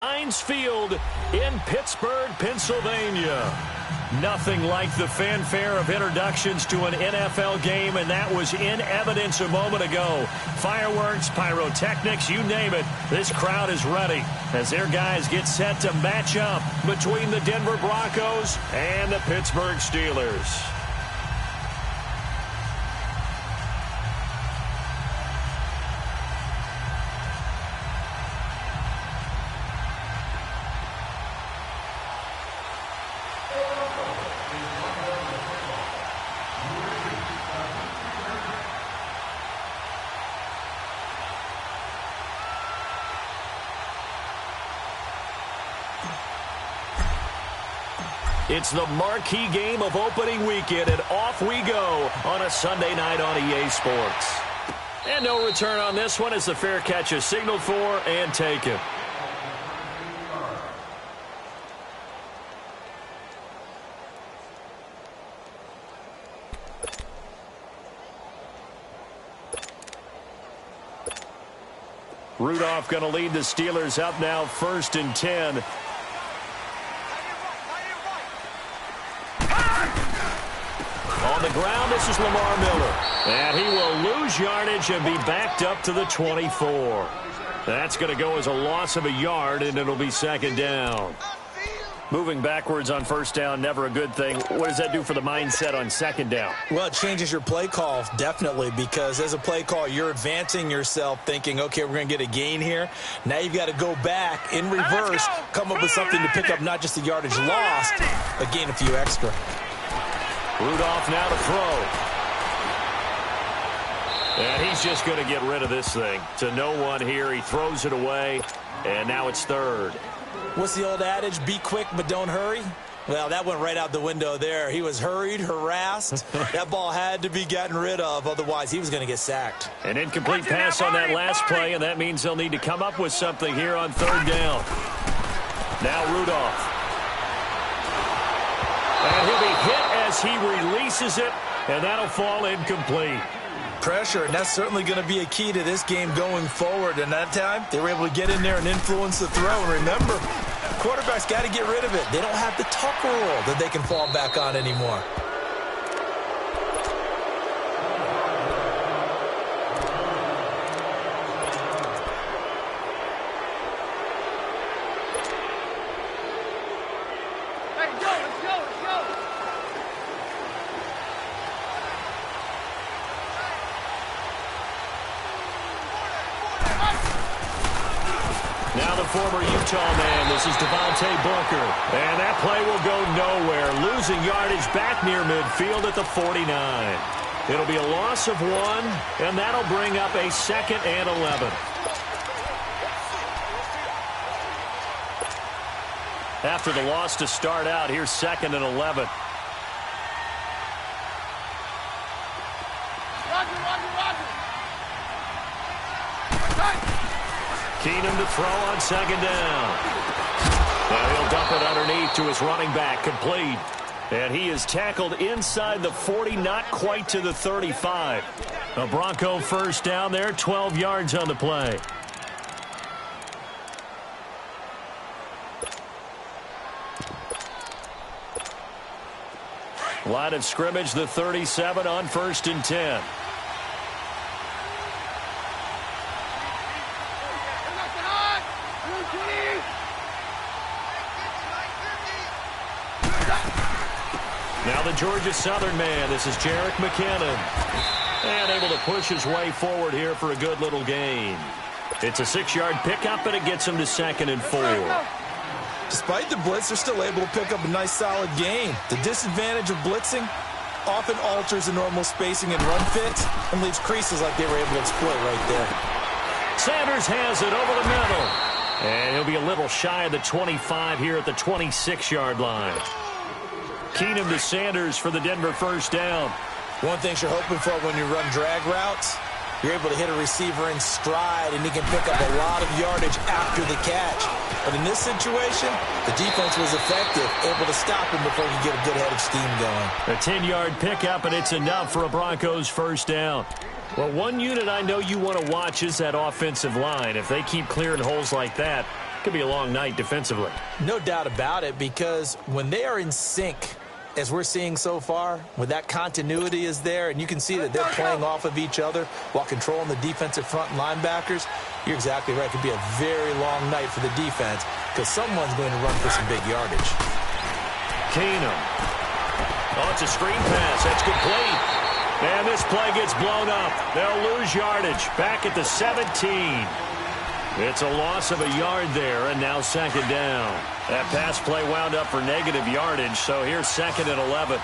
Heinz Field in Pittsburgh, Pennsylvania. Nothing like the fanfare of introductions to an NFL game, and that was in evidence a moment ago. Fireworks, pyrotechnics, you name it. This crowd is ready as their guys get set to match up between the Denver Broncos and the Pittsburgh Steelers. It's the marquee game of opening weekend, and off we go on a Sunday night on EA Sports. And no return on this one as the fair catch is signaled for and taken. Rudolph going to lead the Steelers up now, 1st and 10. On the ground, this is Lamar Miller. And he will lose yardage and be backed up to the 24. That's going to go as a loss of a yard, and it'll be 2nd down. Moving backwards on 1st down, never a good thing. What does that do for the mindset on 2nd down? Well, it changes your play call, definitely, because as a play call, you're advancing yourself thinking, okay, we're going to get a gain here. Now you've got to go back in reverse, come up with something to pick up not just the yardage lost, but gain a few extra. Rudolph now to throw. And he's just going to get rid of this thing. To no one here. He throws it away, and now it's 3rd. What's the old adage? Be quick, but don't hurry. Well, that went right out the window there. He was hurried, harassed. That ball had to be gotten rid of. Otherwise, he was going to get sacked. An incomplete pass on that last play, and that means they'll need to come up with something here on 3rd down. Now Rudolph. And he'll be hit as he releases it, and that'll fall incomplete. Pressure, and that's certainly going to be a key to this game going forward. And that time, they were able to get in there and influence the throw. And remember, quarterbacks got to get rid of it. They don't have the tuck rule that they can fall back on anymore. Former Utah man, this is Devontae Booker. And that play will go nowhere. Losing yardage back near midfield at the 49. It'll be a loss of 1, and that'll bring up a 2nd and 11. After the loss to start out, here's 2nd and 11. Keenum to throw on 2nd down. Now he'll dump it underneath to his running back, complete. And he is tackled inside the 40, not quite to the 35. A Bronco 1st down there, 12 yards on the play. Line of scrimmage, the 37 on 1st and 10. Now the Georgia Southern man, this is Jerick McKinnon. And able to push his way forward here for a good little gain. It's a 6-yard pickup, and it gets him to 2nd and 4. Despite the blitz, they're still able to pick up a nice solid gain. The disadvantage of blitzing often alters the normal spacing and run fits and leaves creases like they were able to exploit right there. Sanders has it over the middle. And he'll be a little shy of the 25 here at the 26-yard line. Keenum to Sanders for the Denver 1st down. One thing you're hoping for when you run drag routes, you're able to hit a receiver in stride, and he can pick up a lot of yardage after the catch. But in this situation, the defense was effective, able to stop him before he could get a good head of steam going. A 10-yard pickup, and it's enough for a Broncos 1st down. Well, one unit I know you want to watch is that offensive line. If they keep clearing holes like that, Could be a long night defensively. No doubt about it, because when they are in sync, as we're seeing so far, when that continuity is there, and you can see that they're playing off of each other while controlling the defensive front linebackers, you're exactly right. It could be a very long night for the defense because someone's going to run for some big yardage. Keenum. Oh, it's a screen pass. That's complete. And this play gets blown up. They'll lose yardage. Back at the 17. It's a loss of a yard there, and now second down. That pass play wound up for negative yardage, so here's second and 11.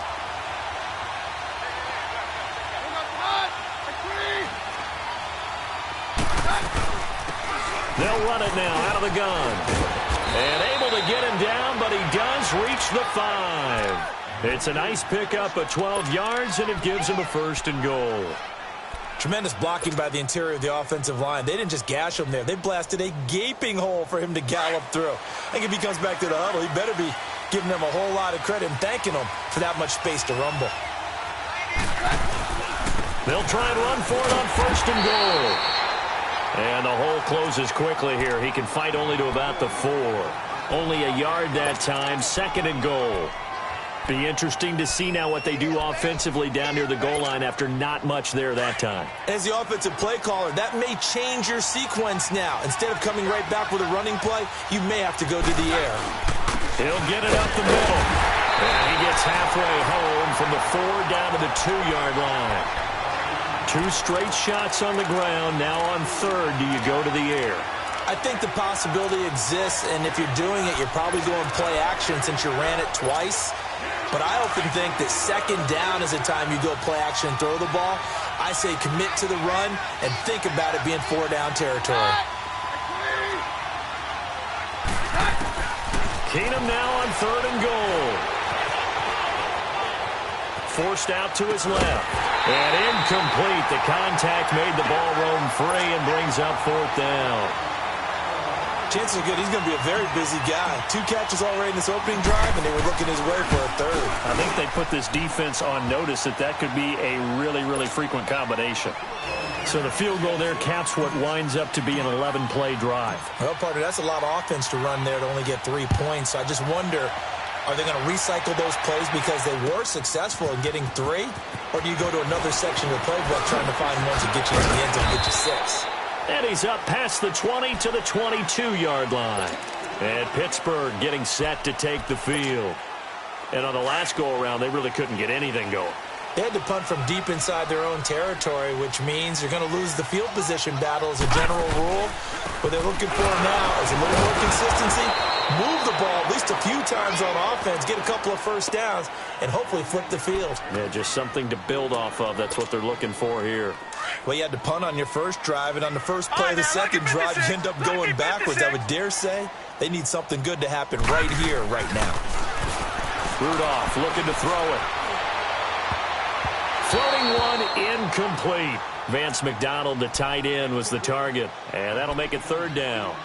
They'll run it now out of the gun. And able to get him down, but he does reach the 5. It's a nice pickup of 12 yards, and it gives him a first and goal. Tremendous blocking by the interior of the offensive line. They didn't just gash him there. They blasted a gaping hole for him to gallop through. I think if he comes back to the huddle, he better be giving them a whole lot of credit and thanking them for that much space to rumble. They'll try and run for it on first and goal. And the hole closes quickly here. He can fight only to about the 4. Only a yard that time. Second and goal. Be interesting to see now what they do offensively down near the goal line after not much there that time. As the offensive play caller, that may change your sequence now. Instead of coming right back with a running play, you may have to go to the air. He'll get it up the middle. And he gets halfway home from the 4 down to the 2-yard line. 2 straight shots on the ground. Now on third, do you go to the air? I think the possibility exists, and if you're doing it, you're probably going play action since you ran it twice. But I often think that second down is a time you go play action and throw the ball. I say commit to the run and think about it being 4-down territory. Keenum now on third and goal. Forced out to his left. And incomplete. The contact made the ball roam free and brings up 4th down. Chances are good he's going to be a very busy guy. 2 catches already in this opening drive, and they were looking his way for a 3rd. I think they put this defense on notice that could be a really, really frequent combination. So the field goal there caps what winds up to be an 11-play drive. Well, partner, that's a lot of offense to run there to only get 3 points. So I just wonder, are they going to recycle those plays because they were successful in getting 3? Or do you go to another section of the playbook trying to find ones that get you to the end zone and get you 6? And he's up past the 20 to the 22-yard line. And Pittsburgh getting set to take the field. And on the last go-around, they really couldn't get anything going. They had to punt from deep inside their own territory, which means you're going to lose the field position battle as a general rule. What they're looking for now is a little more consistency, move the ball at least a few times on offense, get a couple of first downs, and hopefully flip the field. Yeah, just something to build off of. That's what they're looking for here. Well, you had to punt on your first drive, and on the first play of the second drive, you end up going backwards. I would dare say they need something good to happen right here, right now. Rudolph looking to throw it. Floating one, incomplete. Vance McDonald, the tight end, was the target. And that'll make it 3rd down.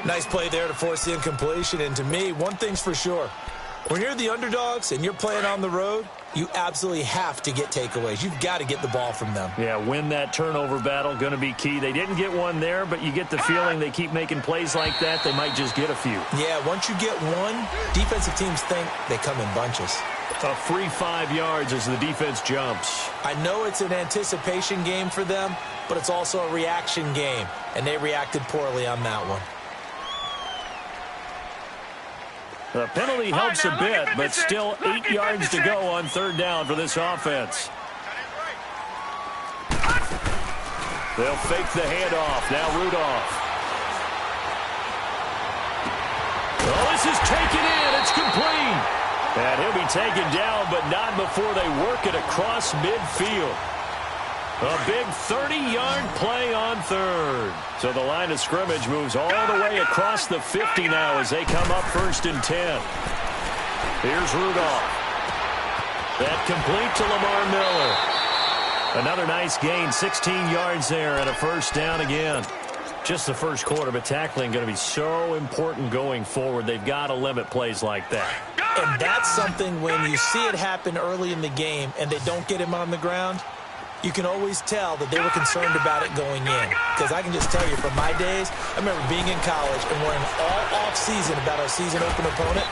Nice play there to force the incompletion. And to me, one thing's for sure. When you're the underdogs and you're playing on the road, you absolutely have to get takeaways. You've got to get the ball from them. Yeah, win that turnover battle, going to be key. They didn't get one there, but you get the feeling they keep making plays like that, they might just get a few. Yeah, once you get one, defensive teams think they come in bunches. A free 5 yards as the defense jumps. I know it's an anticipation game for them, but it's also a reaction game, and they reacted poorly on that one. The penalty helps a bit, but still 8 yards to go on 3rd down for this offense. They'll fake the handoff. Now Rudolph. Oh, this is taken in. It's complete. And he'll be taken down, but not before they work it across midfield. A big 30-yard play on 3rd. So the line of scrimmage moves all the way across the 50 now as they come up 1st and 10. Here's Rudolph. That complete to Lamar Miller. Another nice gain, 16 yards there and a 1st down again. Just the first quarter, but tackling going to be so important going forward. They've got to limit plays like that. And that's something when you see it happen early in the game and they don't get him on the ground, you can always tell that they were concerned about it going in. Because I can just tell you, from my days, I remember being in college and worrying all off-season about our season open opponent,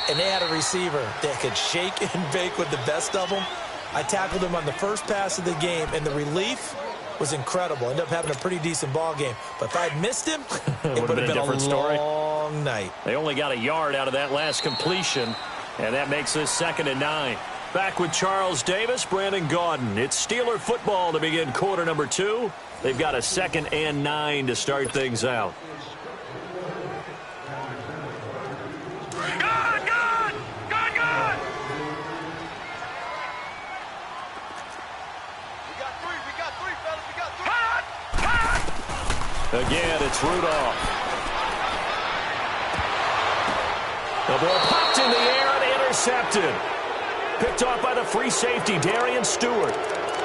and they had a receiver that could shake and bake with the best of them. I tackled him on the first pass of the game, and the relief was incredible. Ended up having a pretty decent ball game. But if I'd missed him, it would have been a long night. They only got a yard out of that last completion, and that makes this 2nd and 9. Back with Charles Davis, Brandon Gaudin. It's Steeler football to begin quarter number 2. They've got a 2nd and 9 to start things out. Again, it's Rudolph. The ball popped in the air and intercepted. Picked off by the free safety, Darian Stewart.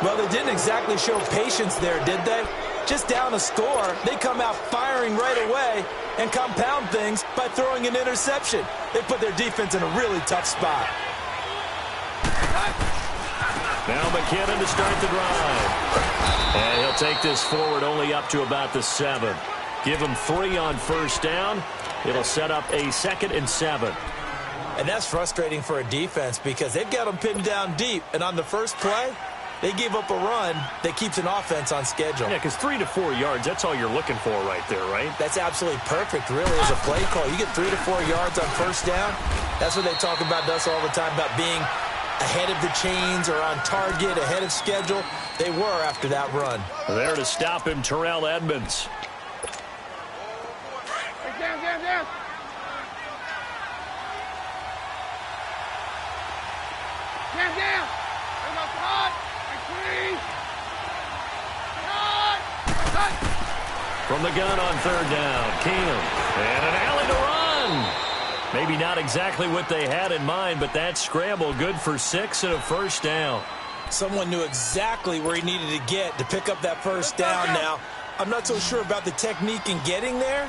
Well, they didn't exactly show patience there, did they? Just down a score, they come out firing right away and compound things by throwing an interception. They put their defense in a really tough spot. Now McKinnon to start the drive. And he'll take this forward only up to about the 7. Give him 3 on first down. It'll set up a 2nd and 7. And that's frustrating for a defense because they've got them pinned down deep. And on the first play, they gave up a run that keeps an offense on schedule. Yeah, because 3 to 4 yards, that's all you're looking for right there, right? That's absolutely perfect, really, as a play call. You get 3 to 4 yards on first down. That's what they talk about us all the time, about being ahead of the chains or on target, ahead of schedule. They were after that run. There to stop him, Terrell Edmonds. Down. From the gun on 3rd down, Keenum. And an alley to run. Maybe not exactly what they had in mind, but that scramble good for 6 and a first down. Someone knew exactly where he needed to get to pick up that first down now. I'm not so sure about the technique in getting there,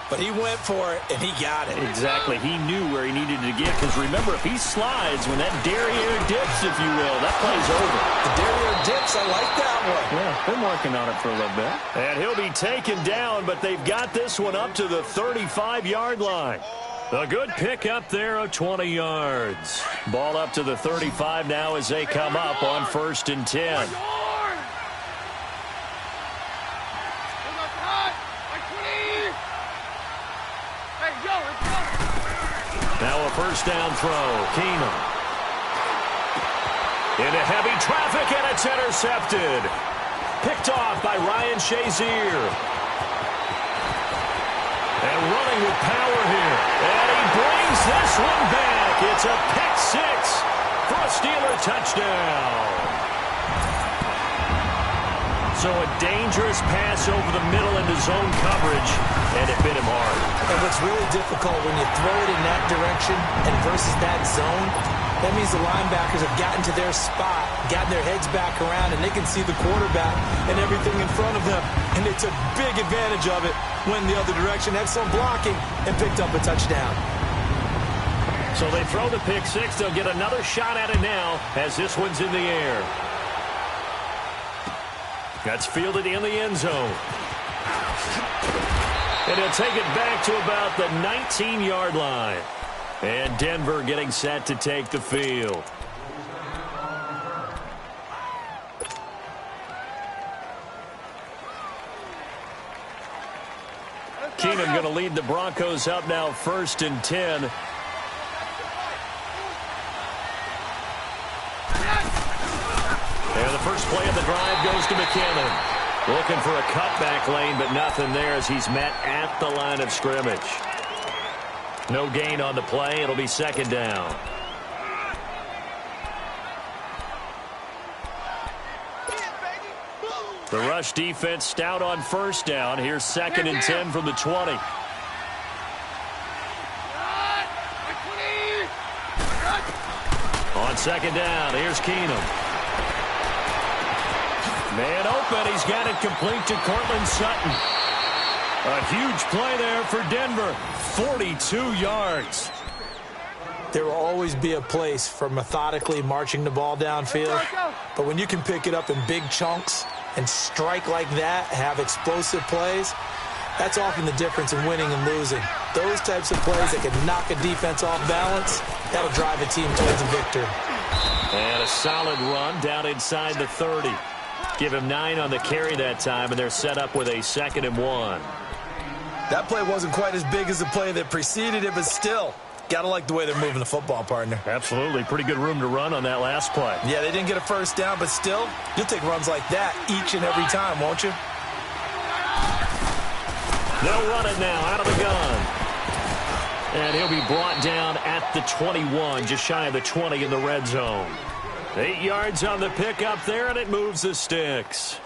but he went for it, and he got it. Exactly. He knew where he needed to get, because remember, if he slides, when that derriere dips, if you will, that play's over. The derriere dips, I like that one. Yeah, been working on it for a little bit. And he'll be taken down, but they've got this one up to the 35-yard line. A good pick up there of 20 yards. Ball up to the 35 now as they come up on 1st and 10. Now a first down throw. Keenum. Into heavy traffic, and it's intercepted. Picked off by Ryan Shazier. And running with power here. And he brings this one back. It's a pick 6 for a Steeler touchdown. So a dangerous pass over the middle into zone coverage, and it bit him hard. And what's really difficult when you throw it in that direction and versus that zone, that means the linebackers have gotten to their spot, gotten their heads back around, and they can see the quarterback and everything in front of them. And they took big advantage of it, went the other direction, excellent blocking, and picked up a touchdown. So they throw the pick 6. They'll get another shot at it now as this one's in the air. That's fielded in the end zone. And he'll take it back to about the 19-yard line. And Denver getting set to take the field. Keenum going to lead the Broncos up now 1st and 10. And the first play of the drive goes to McKinnon. Looking for a cutback lane, but nothing there as he's met at the line of scrimmage. No gain on the play. It'll be 2nd down. The rush defense stout on first down. Here's 2nd and 10 from the 20. On 2nd down, here's Keenum. Man open. He's got it complete to Cortland Sutton. A huge play there for Denver. 42 yards. There will always be a place for methodically marching the ball downfield, but when you can pick it up in big chunks and strike like that, have explosive plays, that's often the difference in winning and losing. Those types of plays that can knock a defense off balance, that'll drive a team towards a victory. And a solid run down inside the 30. Give him 9 on the carry that time, and they're set up with a 2nd and 1. That play wasn't quite as big as the play that preceded it, but still, gotta like the way they're moving the football, partner. Absolutely. Pretty good room to run on that last play. Yeah, they didn't get a first down, but still, you'll take runs like that each and every time, won't you? They'll run it now out of the gun. And he'll be brought down at the 21, just shy of the 20 in the red zone. 8 yards on the pickup there, and it moves the sticks.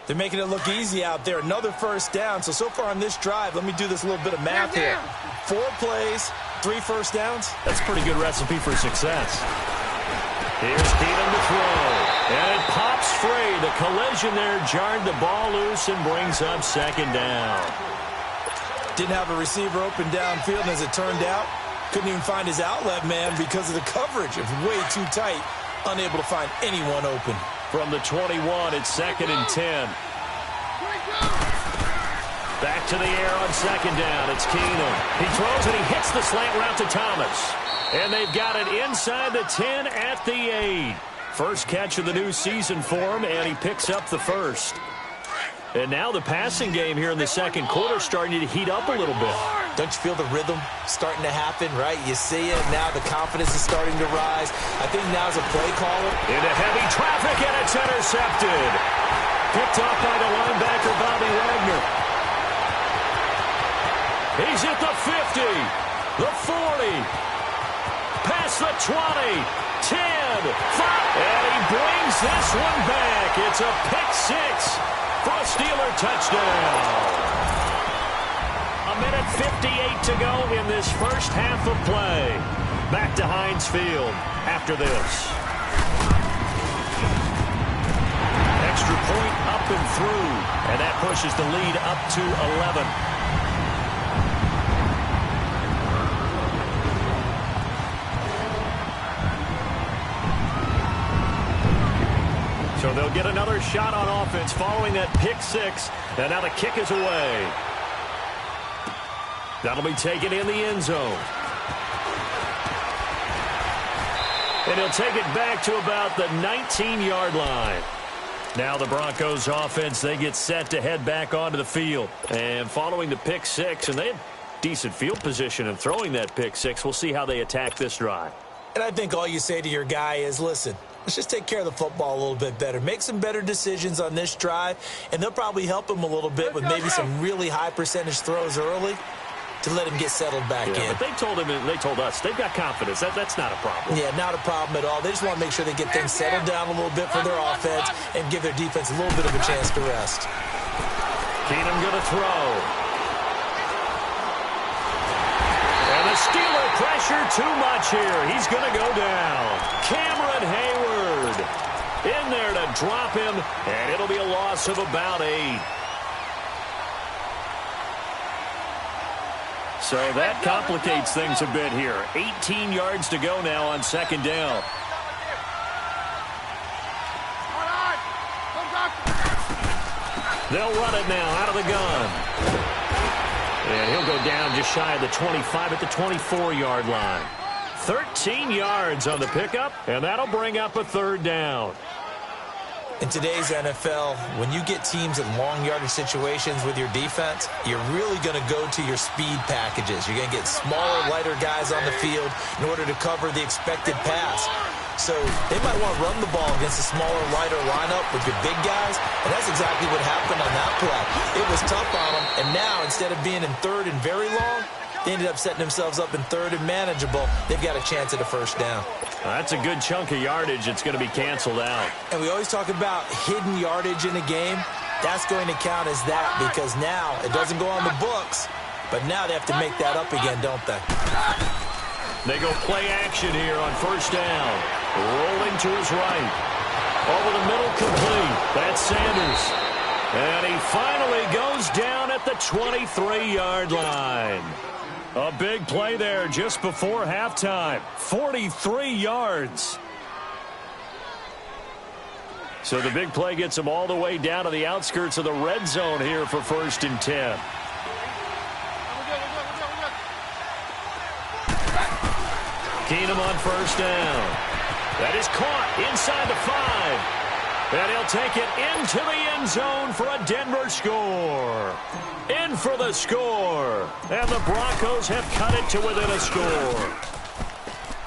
They're making it look easy out there. Another first down. So far on this drive, let me do this little bit of math here. 4 plays, 3 first downs. That's a pretty good recipe for success. Here's Keenum to throw. And it pops free. The collision there jarred the ball loose and brings up 2nd down. Didn't have a receiver open downfield, and as it turned out, couldn't even find his outlet man because of the coverage. It was way too tight. Unable to find anyone open. From the 21, it's 2nd and 10. Back to the air on 2nd down. It's Keenum. He throws and he hits the slant route to Thomas. And they've got it inside the 10 at the 8. First catch of the new season for him, and he picks up the first. And now the passing game here in the second quarter starting to heat up a little bit. Don't you feel the rhythm starting to happen, right? You see it. Now the confidence is starting to rise. I think now's a play caller. Into heavy traffic, and it's intercepted. Picked off by the linebacker, Bobby Wagner. He's at the 50, the 40, past the 20, 10, 5, and he brings this one back. It's a pick 6 for a Steeler touchdown. 1:58 to go in this first half of play. Back to Heinz Field after this. Extra point up and through, and that pushes the lead up to 11. So they'll get another shot on offense following that pick 6, and now the kick is away. That'll be taken in the end zone. And he'll take it back to about the 19-yard line. Now the Broncos offense, they get set to head back onto the field. And following the pick 6, and they had decent field position in throwing that pick 6, we'll see how they attack this drive. And I think all you say to your guy is, listen, let's just take care of the football a little bit better. Make some better decisions on this drive, and they'll probably help him a little bit with maybe some really high percentage throws early to let him get settled back in. But they told him, and they told us, they've got confidence. That's not a problem. Yeah, not a problem at all. They just want to make sure they get things settled down a little bit for their offense and give their defense a little bit of a chance to rest. Keenum going to throw. And the Steeler pressure too much here. He's going to go down. Cameron Hayward in there to drop him, and it'll be a loss of about 8. So that complicates things a bit here. 18 yards to go now on 2nd down. They'll run it now out of the gun. And he'll go down just shy of the 25 at the 24-yard line. 13 yards on the pickup, and that'll bring up a 3rd down. In today's NFL, when you get teams in long yardage situations with your defense, you're really going to go to your speed packages. You're going to get smaller, lighter guys on the field in order to cover the expected pass. So they might want to run the ball against a smaller, lighter lineup with your big guys, and that's exactly what happened on that play. It was tough on them, and now instead of being in 3rd and very long, they ended up setting themselves up in 3rd and manageable. They've got a chance at a 1st down. That's a good chunk of yardage. It's going to be canceled out. And we always talk about hidden yardage in a game. That's going to count as that because now it doesn't go on the books, but now they have to make that up again, don't they? They go play action here on 1st down. Rolling to his right. Over the middle, complete. That's Sanders. And he finally goes down at the 23-yard line. A big play there just before halftime. 43 yards. So the big play gets them all the way down to the outskirts of the red zone here for 1st and 10. Keenum on 1st down. That is caught inside the 5. And he'll take it into the end zone for a Denver score. In for the score. And the Broncos have cut it to within a score.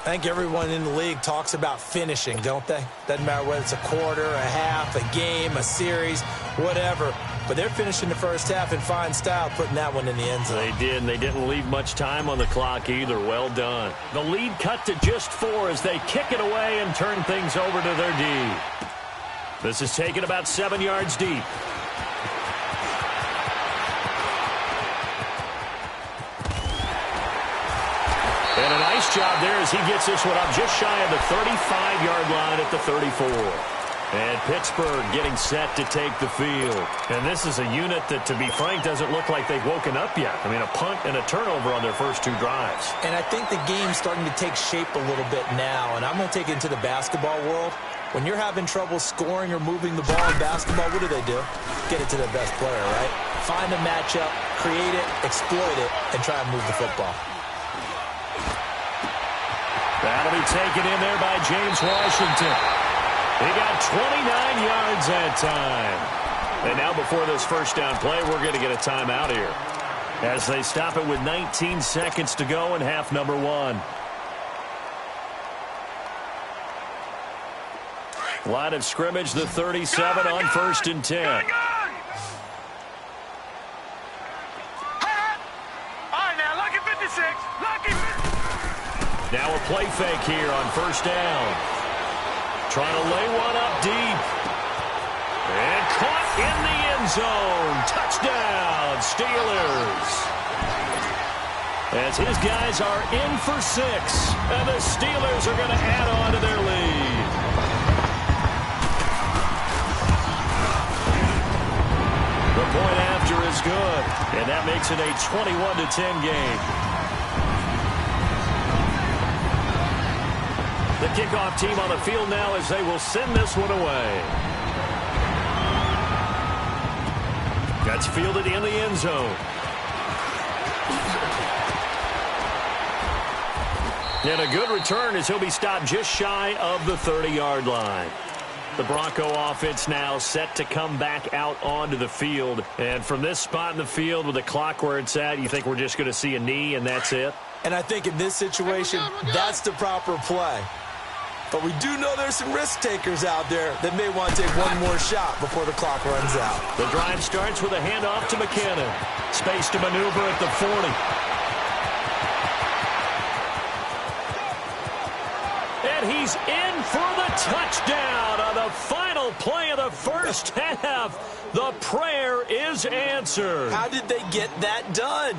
I think everyone in the league talks about finishing, don't they? Doesn't matter whether it's a quarter, a half, a game, a series, whatever. But they're finishing the first half in fine style, putting that one in the end zone. They did, and they didn't leave much time on the clock either. Well done. The lead cut to just 4 as they kick it away and turn things over to their D. This is taken about 7 yards deep. And a nice job there as he gets this one up just shy of the 35-yard line at the 34. And Pittsburgh getting set to take the field. And this is a unit that, to be frank, doesn't look like they've woken up yet. I mean, a punt and a turnover on their first 2 drives. And I think the game's starting to take shape a little bit now. And I'm going to take it into the basketball world. When you're having trouble scoring or moving the ball in basketball, what do? Get it to their best player, right? Find a matchup, create it, exploit it, and try and move the football. That'll be taken in there by James Washington. He got 29 yards that time. And now before this first down play, we're going to get a timeout here as they stop it with 19 seconds to go in half number 1. Line of scrimmage, the 37 on 1st and 10. All right, now, lucky 56. Lucky 56. Now a play fake here on 1st down. Trying to lay one up deep. And caught in the end zone. Touchdown, Steelers. As his guys are in for 6. And the Steelers are going to add on to their lead. The point after is good. And that makes it a 21-10 game. The kickoff team on the field now as they will send this one away. That's fielded in the end zone. And a good return as he'll be stopped just shy of the 30-yard line. The Bronco offense now set to come back out onto the field. And from this spot in the field with the clock where it's at, you think we're just going to see a knee and that's it? And I think in this situation, that's the proper play. But we do know there's some risk takers out there that may want to take one more shot before the clock runs out. The drive starts with a handoff to McKinnon. Space to maneuver at the 40. And he's in for the touchdown on the final play of the first half. The prayer is answered. How did they get that done?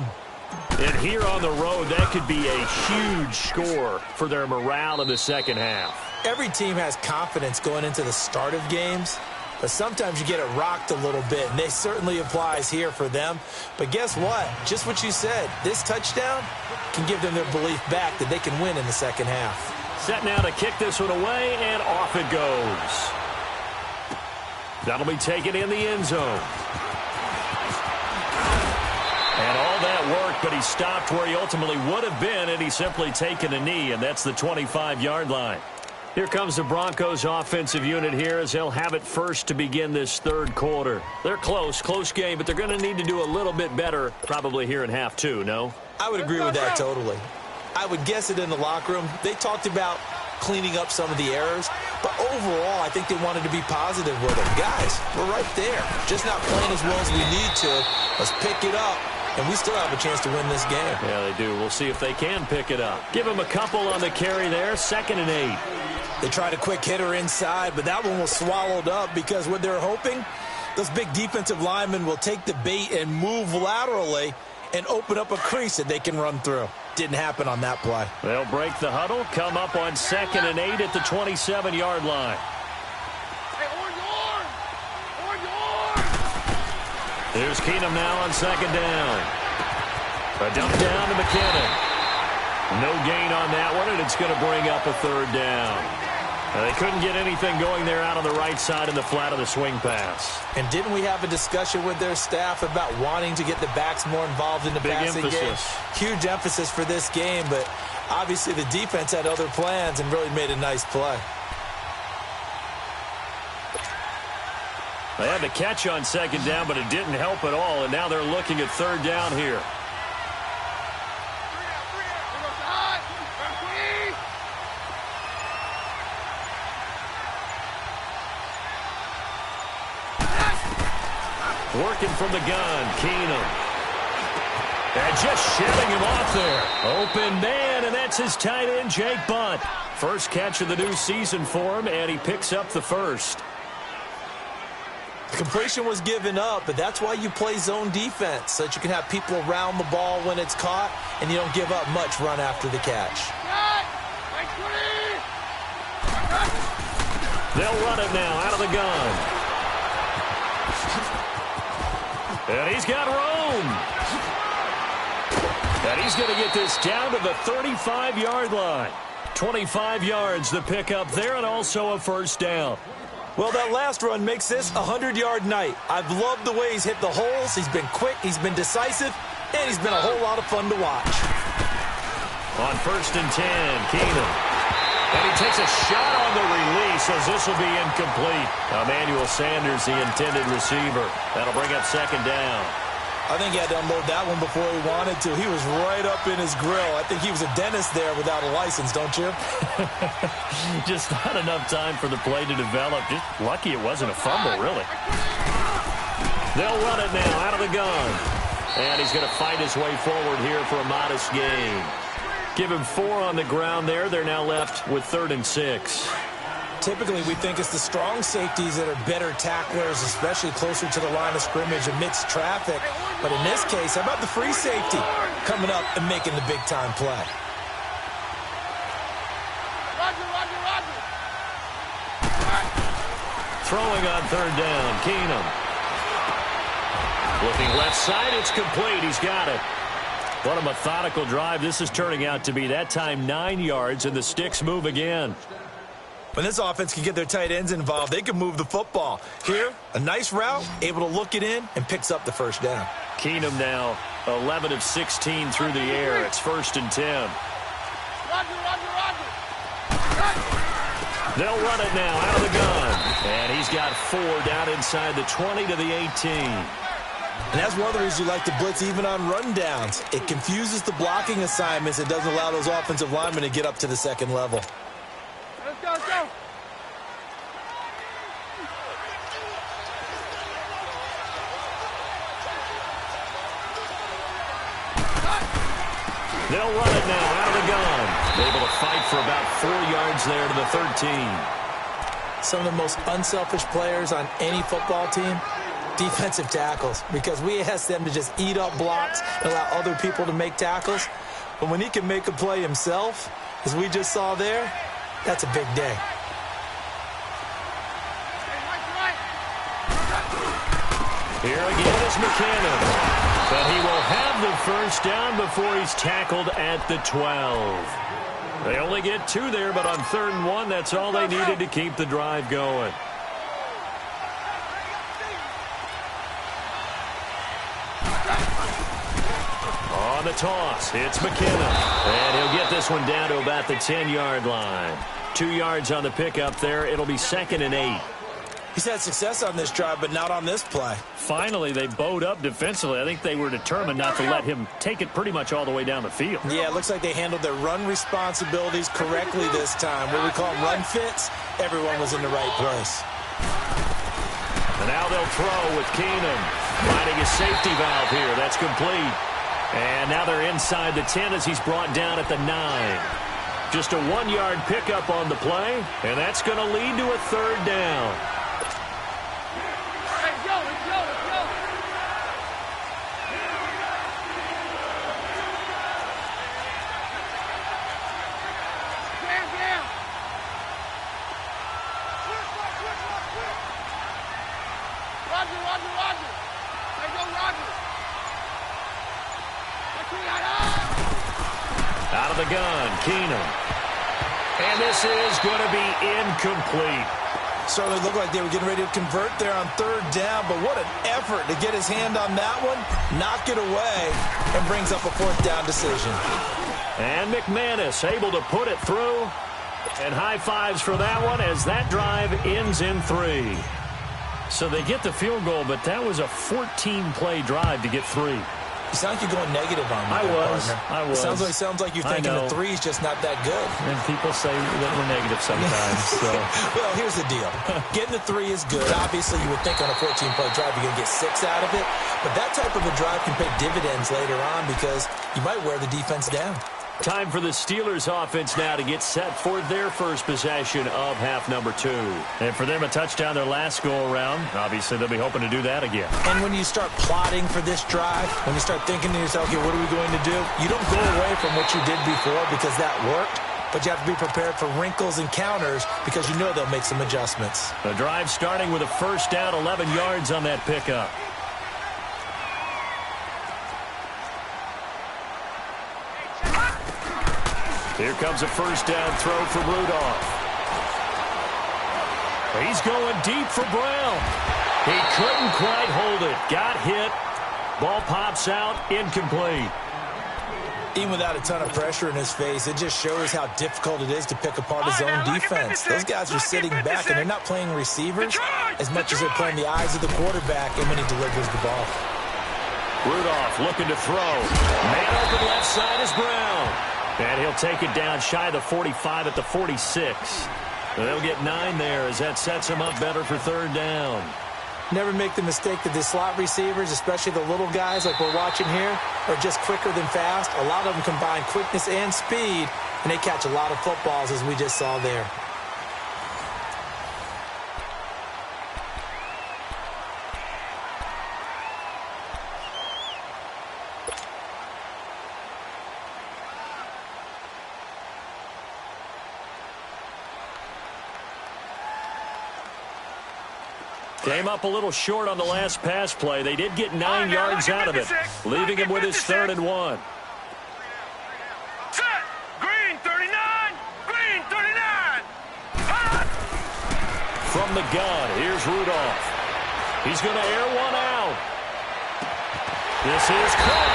And here on the road, that could be a huge score for their morale in the second half. Every team has confidence going into the start of games, but sometimes you get it rocked a little bit, and it certainly applies here for them. But guess what? Just what you said, this touchdown can give them their belief back that they can win in the second half. Set now to kick this one away, and off it goes. That'll be taken in the end zone. And all that work, but he stopped where he ultimately would have been, and he's simply taken a knee, and that's the 25-yard line. Here comes the Broncos offensive unit here as they'll have it first to begin this third quarter. They're close game, but they're going to need to do a little bit better probably here in half 2, no? I would agree with that totally. I would guess it in the locker room. They talked about cleaning up some of the errors, but overall I think they wanted to be positive with them. Guys, we're right there. Just not playing as well as we need to. Let's pick it up. And we still have a chance to win this game. Yeah, they do. We'll see if they can pick it up. Give them a couple on the carry there. 2nd and 8. They tried a quick hitter inside, but that one was swallowed up because what they're hoping, those big defensive linemen will take the bait and move laterally and open up a crease that they can run through. Didn't happen on that play. They'll break the huddle, come up on 2nd and 8 at the 27-yard line. Here's Keenum now on 2nd down. A dump down to McKinnon. No gain on that one, and it's going to bring up a third down. They couldn't get anything going there out on the right side in the flat of the swing pass. And didn't we have a discussion with their staff about wanting to get the backs more involved in the passing game? Huge emphasis for this game, but obviously the defense had other plans and really made a nice play. They had the catch on second down, but it didn't help at all, and now they're looking at third down here. Working from the gun, Keenum. And just shedding him off there. Open man, and that's his tight end, Jake Bunt. First catch of the new season for him, and he picks up the first. The completion was given up, but that's why you play zone defense, so that you can have people around the ball when it's caught, and you don't give up much run after the catch. They'll run it now out of the gun. And he's got room. And he's going to get this down to the 35-yard line. 25 yards the pickup there, and also a first down. Well, that last run makes this a 100-yard night. I've loved the way he's hit the holes. He's been quick, he's been decisive, and he's been a whole lot of fun to watch. On 1st and 10, Keenum. And he takes a shot on the release as this will be incomplete. Emmanuel Sanders, the intended receiver. That'll bring up second down. I think he had to unload that one before he wanted to. He was right up in his grill. I think he was a dentist there without a license, don't you? Just not enough time for the play to develop. Just lucky it wasn't a fumble, really. They'll run it now out of the gun. And he's going to fight his way forward here for a modest gain. Give him 4 on the ground there. They're now left with 3rd and 6. Typically, we think it's the strong safeties that are better tacklers, especially closer to the line of scrimmage amidst traffic. But in this case, how about the free safety coming up and making the big-time play? Throwing on 3rd down, Keenum. Looking left side, it's complete. He's got it. What a methodical drive this is turning out to be. That time 9 yards, and the sticks move again. When this offense can get their tight ends involved, they can move the football. Here, a nice route, able to look it in, and picks up the first down. Keenum now 11 of 16 through the air. It's 1st and 10. They'll run it now out of the gun. And he's got 4 down inside the 20 to the 18. And that's one of the reasons you like to blitz even on rundowns. It confuses the blocking assignments. It doesn't allow those offensive linemen to get up to the second level. Let's go, let's go. They'll run it now out of the gun. Able to fight for about 4 yards there to the 13. Some of the most unselfish players on any football team, defensive tackles, because we ask them to just eat up blocks and allow other people to make tackles. But when he can make a play himself, as we just saw there, that's a big day. Here again is McKinnon. But he will have the first down before he's tackled at the 12. They only get 2 there, but on 3rd and 1, that's all they needed to keep the drive going. On the toss, it's McKinnon. And he'll get this one down to about the 10-yard line. 2 yards on the pickup there. It'll be 2nd and 8. He's had success on this drive, but not on this play. Finally, they bowed up defensively. I think they were determined not to let him take it pretty much all the way down the field. Yeah, it looks like they handled their run responsibilities correctly this time. What we call run fits, everyone was in the right place. And now they'll throw with Keenum. Finding a safety valve here. That's complete. And now they're inside the 10 as he's brought down at the 9. Just a 1-yard pickup on the play, and that's going to lead to a 3rd down. the gun, Keenum. And this is going to be incomplete. Certainly looked like they were getting ready to convert there on third down, but what an effort to get his hand on that one, knock it away, and brings up a fourth down decision. And McManus able to put it through. And high fives for that one as that drive ends in 3. So they get the field goal, but that was a 14-play drive to get 3. You sound like you're going negative on me. I was. Sounds like you're thinking the 3 is just not that good. And people say that we're negative sometimes. So. Well, here's the deal. Getting the 3 is good. Obviously, you would think on a 14-play drive you're going to get 6 out of it. But that type of a drive can pay dividends later on because you might wear the defense down. Time for the Steelers offense now to get set for their first possession of half number 2. And for them, a touchdown their last go-around. Obviously, they'll be hoping to do that again. And when you start plotting for this drive, when you start thinking to yourself, okay, what are we going to do? You don't go away from what you did before because that worked, but you have to be prepared for wrinkles and counters because you know they'll make some adjustments. The drive starting with a first down, 11 yards on that pickup. Here comes a first down throw from Rudolph. He's going deep for Brown. He couldn't quite hold it. Got hit. Ball pops out. Incomplete. Even without a ton of pressure in his face, it just shows how difficult it is to pick apart his own defense. Those guys are sitting back, and they're not playing receivers as much as they're playing the eyes of the quarterback and when he delivers the ball. Rudolph looking to throw. Man open left side is Brown. And he'll take it down shy of the 45 at the 46. They'll get 9 there as that sets him up better for third down. Never make the mistake that the slot receivers, especially the little guys like we're watching here, are just quicker than fast. A lot of them combine quickness and speed, and they catch a lot of footballs as we just saw there. Came up a little short on the last pass play. They did get 9 yards out of it, leaving him with his 3rd and 1. Set. Green 39. Green 39. From the gun, here's Rudolph. He's going to air one out. This is caught.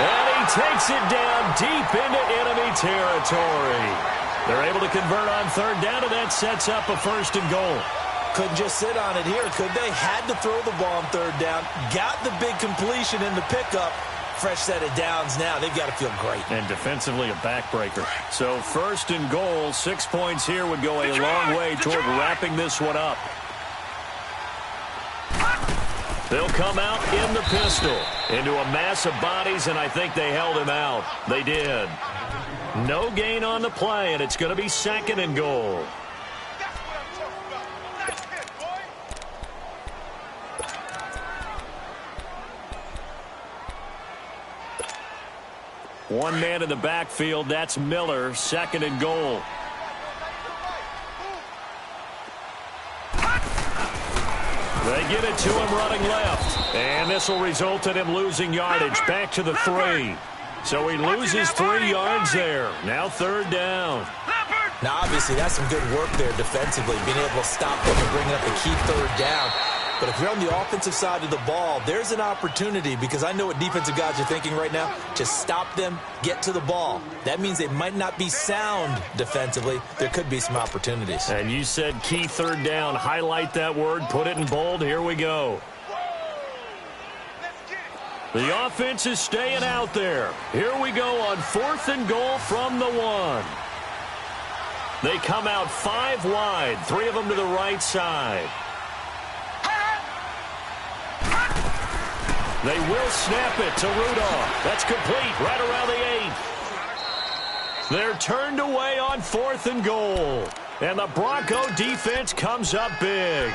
And he takes it down deep into enemy territory. They're able to convert on third down, and that sets up a 1st and goal. Couldn't just sit on it here, could they? Had to throw the ball on third down. Got the big completion in the pickup. Fresh set of downs now. They've got to feel great. And defensively, a backbreaker. So 1st and goal, 6 points here would go a long way toward wrapping this one up. They'll come out in the pistol into a mass of bodies, and I think they held him out. They did. No gain on the play, and it's going to be 2nd and goal. One man in the backfield, that's Miller, 2nd and goal. They get it to him running left. And this will result in him losing yardage back to the 3. So he loses 3 yards there. Now 3rd down. Now, obviously, that's some good work there defensively, being able to stop them and bringing up a key 3rd down. But if you're on the offensive side of the ball, there's an opportunity because I know what defensive guys are thinking right now. Just stop them, get to the ball. That means they might not be sound defensively. There could be some opportunities. And you said key 3rd down. Highlight that word. Put it in bold. Here we go. The offense is staying out there. Here we go on 4th and goal from the 1. They come out 5 wide. 3 of them to the right side. They will snap it to Rudolph. That's complete right around the 8. They're turned away on 4th and goal. And the Bronco defense comes up big.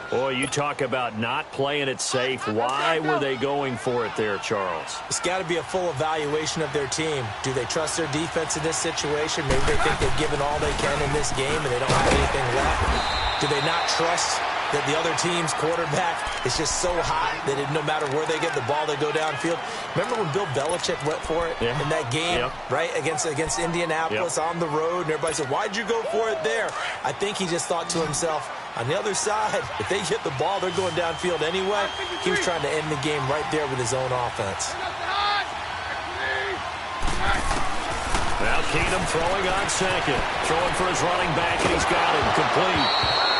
Boy, you talk about not playing it safe. Why were they going for it there, Charles? It's got to be a full evaluation of their team. Do they trust their defense in this situation? Maybe they think they've given all they can in this game and they don't have anything left. Do they not trust that the other team's quarterback is just so hot that no matter where they get the ball, they go downfield. Remember when Bill Belichick went for it in that game, right, against Indianapolis on the road, and everybody said, why'd you go for it there? I think he just thought to himself, on the other side, if they get the ball, they're going downfield anyway. He was trying to end the game right there with his own offense. Now Keenum throwing on second. Throwing for his running back, and he's got him complete.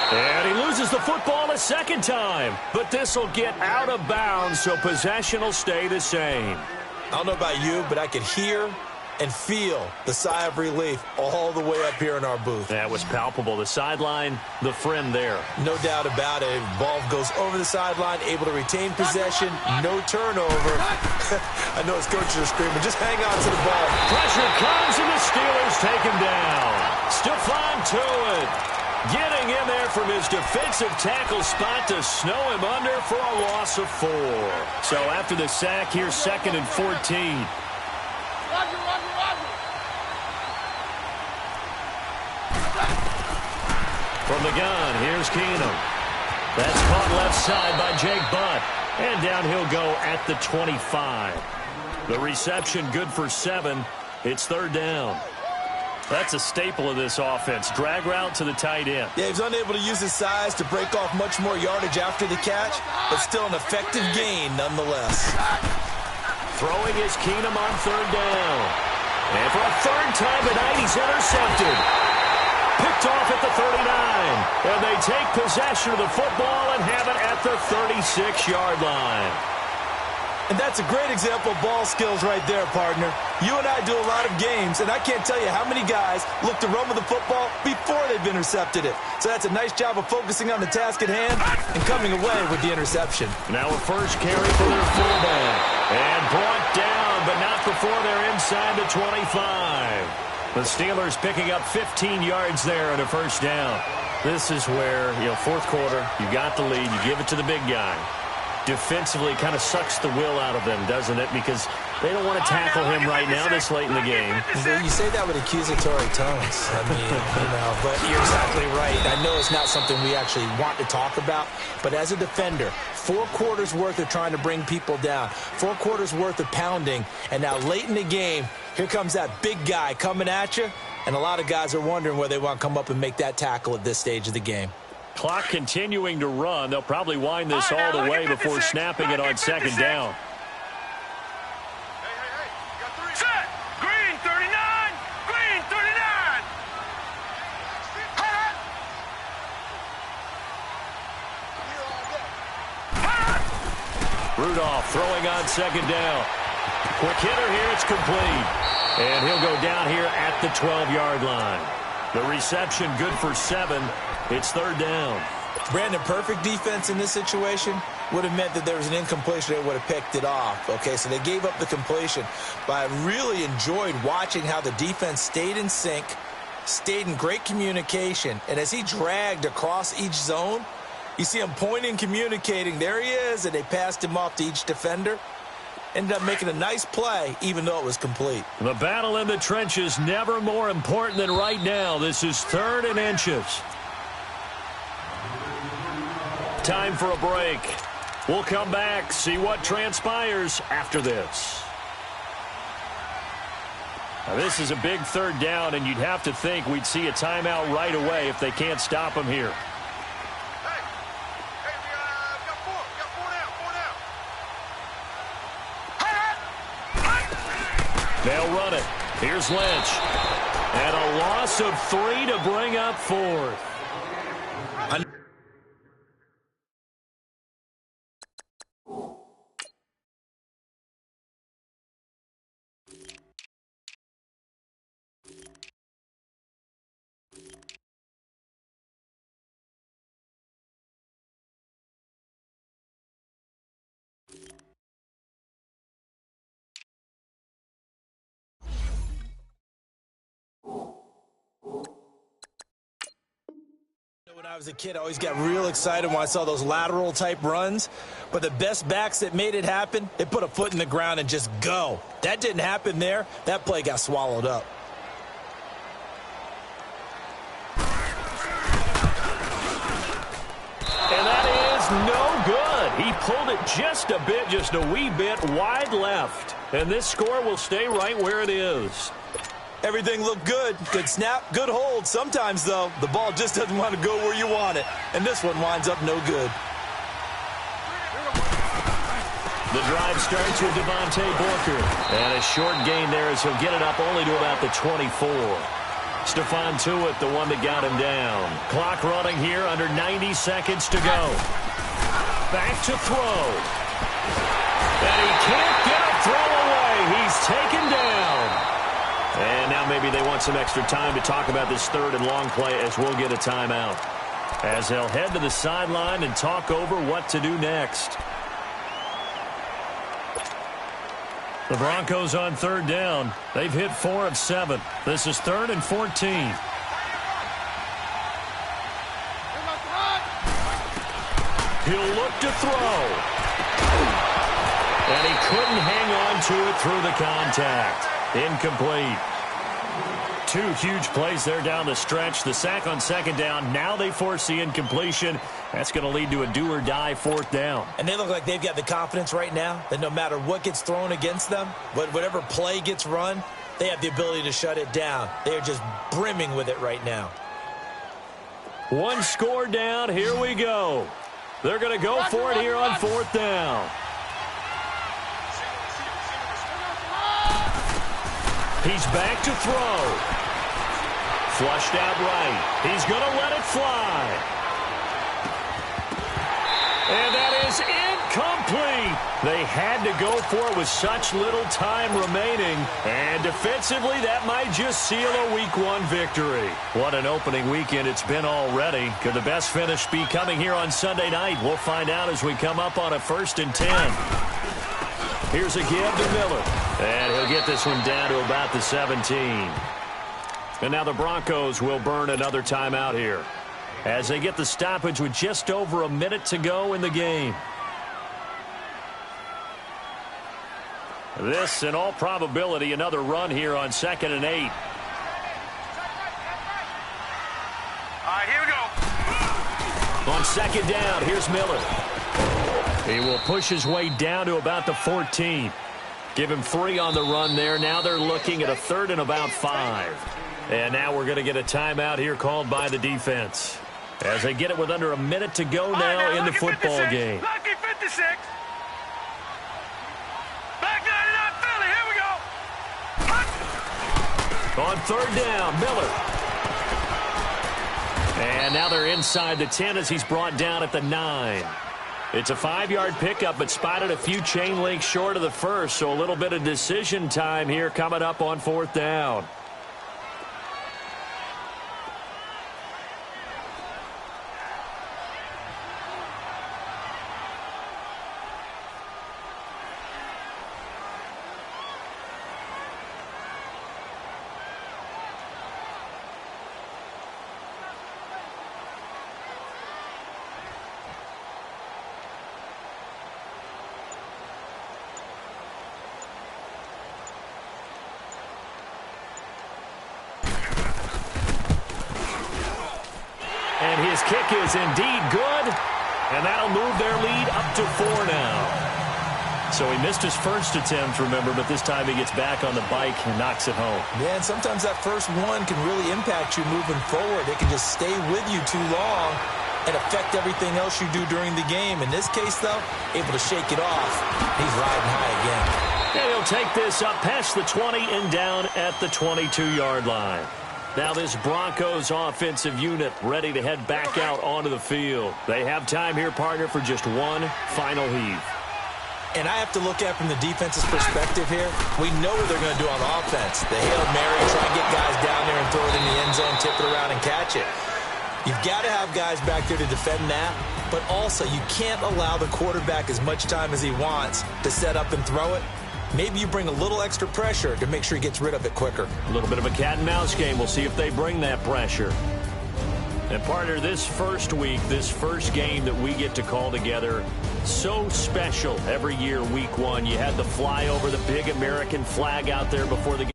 And he loses the football a second time. But this will get out of bounds, so possession will stay the same. I don't know about you, but I could hear and feel the sigh of relief all the way up here in our booth. That was palpable. The sideline, the friend there. No doubt about it. Ball goes over the sideline, able to retain possession, no turnover. I know his coaches are screaming, just hang on to the ball. Pressure comes, and the Steelers take him down. Stephon Tuitt getting in there from his defensive tackle spot to snow him under for a loss of 4. So after the sack, here's 2nd and 14. From the gun, here's Keenum. That's caught left side by Jake Butt. And down he'll go at the 25. The reception good for 7. It's 3rd down. That's a staple of this offense. Drag route to the tight end. Yeah, he's unable to use his size to break off much more yardage after the catch, but still an effective gain nonetheless. Throwing is Keenum on 3rd down. And for a 3rd time tonight, he's intercepted. Picked off at the 39. And they take possession of the football and have it at the 36-yard line. And that's a great example of ball skills right there, partner. You and I do a lot of games, and I can't tell you how many guys look to run with the football before they've intercepted it. So that's a nice job of focusing on the task at hand and coming away with the interception. Now a first carry for their fullback. And brought down, but not before they're inside the 25. The Steelers picking up 15 yards there on a first down. This is where, fourth quarter, you got the lead, you give it to the big guy. Defensively kind of sucks the will out of them, doesn't it? Because they don't want to tackle him right now this late in the game. You say that with accusatory tones. I mean, but you're exactly right. I know it's not something we actually want to talk about, but as a defender, 4 quarters worth of trying to bring people down, 4 quarters worth of pounding, and now late in the game, here comes that big guy coming at you, and a lot of guys are wondering where they want to come up and make that tackle at this stage of the game. Clock continuing to run. They'll probably wind this all the way before snapping it on 2nd down. Set. Green 39. Green 39. Rudolph throwing on 2nd down. Quick hitter here. It's complete. And he'll go down here at the 12-yard line. The reception good for 7. It's 3rd down. Brandon, perfect defense in this situation would have meant that there was an incompletion. They would have picked it off. Okay, so they gave up the completion. But I really enjoyed watching how the defense stayed in sync, stayed in great communication. And as he dragged across each zone, you see him pointing, communicating. There he is, and they passed him off to each defender. Ended up making a nice play, even though it was complete. The battle in the trenches never more important than right now. This is 3rd and inches. Time for a break. We'll come back, see what transpires after this. Now, this is a big 3rd down, and you'd have to think we'd see a timeout right away if they can't stop him here. They'll run it. Here's Lynch. And a loss of 3 to bring up 4th. When I was a kid, I always got real excited when I saw those lateral type runs. But the best backs that made it happen, they put a foot in the ground and just go. That didn't happen there. That play got swallowed up. And is no good. He pulled it just a wee bit wide left. And this score will stay right where it is. Everything looked good. Good snap, good hold. Sometimes, though, the ball just doesn't want to go where you want it. And this one winds up no good. The drive starts with Devontae Booker. And a short gain there as he'll get it up only to about the 24. Stephon Tuitt, the one that got him down. Clock running here, under 90 seconds to go. Back to throw. And he can't get a throw away. He's taken down. And now maybe they want some extra time to talk about this third and long play as we'll get a timeout. As they'll head to the sideline and talk over what to do next. The Broncos on third down. They've hit 4 of 7. This is 3rd and 14. He'll look to throw. And he couldn't hang on to it through the contact. Incomplete. 2 huge plays there down the stretch. The sack on second down. Now they force the incompletion. That's going to lead to a do-or-die 4th down. And they look like they've got the confidence right now that no matter what gets thrown against them, whatever play gets run, they have the ability to shut it down. They are just brimming with it right now. 1 score down. Here we go. They're going to go for it here on 4th down. He's back to throw. Flushed out right. He's going to let it fly. And that is incomplete. They had to go for it with such little time remaining. And defensively, that might just seal a Week 1 victory. What an opening weekend it's been already. Could the best finish be coming here on Sunday night? We'll find out as we come up on a 1st and 10. Here's a give to Miller. And he'll get this one down to about the 17. And now the Broncos will burn another timeout here as they get the stoppage with just over a minute to go in the game. This, in all probability, another run here on 2nd and 8. All right, here we go. On 2nd down, here's Miller. He will push his way down to about the 14. Give him 3 on the run there. Now they're looking at a 3rd and about 5. And now we're going to get a timeout here called by the defense as they get it with under a minute to go now in the football game. Lucky 56. Back 99 Philly. Here we go. On 3rd down, Miller. And now they're inside the 10 as he's brought down at the 9. It's a 5-yard pickup, but spotted a few chain links short of the first, so a little bit of decision time here coming up on 4th down. And his kick is indeed good, and that'll move their lead up to 4 now. So he missed his first attempt, remember, but this time he gets back on the bike and knocks it home. Yeah, and sometimes that first one can really impact you moving forward. It can just stay with you too long and affect everything else you do during the game. In this case, though, able to shake it off. He's riding high again. And he'll take this up past the 20 and down at the 22-yard line. Now this Broncos offensive unit ready to head back out onto the field. They have time here, partner, for just one final heave. And I have to look at from the defense's perspective here. We know what they're going to do on offense. The Hail Mary, try and get guys down there and throw it in the end zone, tip it around and catch it. You've got to have guys back there to defend that, but also you can't allow the quarterback as much time as he wants to set up and throw it. Maybe you bring a little extra pressure to make sure he gets rid of it quicker. A little bit of a cat and mouse game. We'll see if they bring that pressure. And partner, this first week, this first game that we get to call together, so special every year, Week 1. You had the fly over the big American flag out there before the game.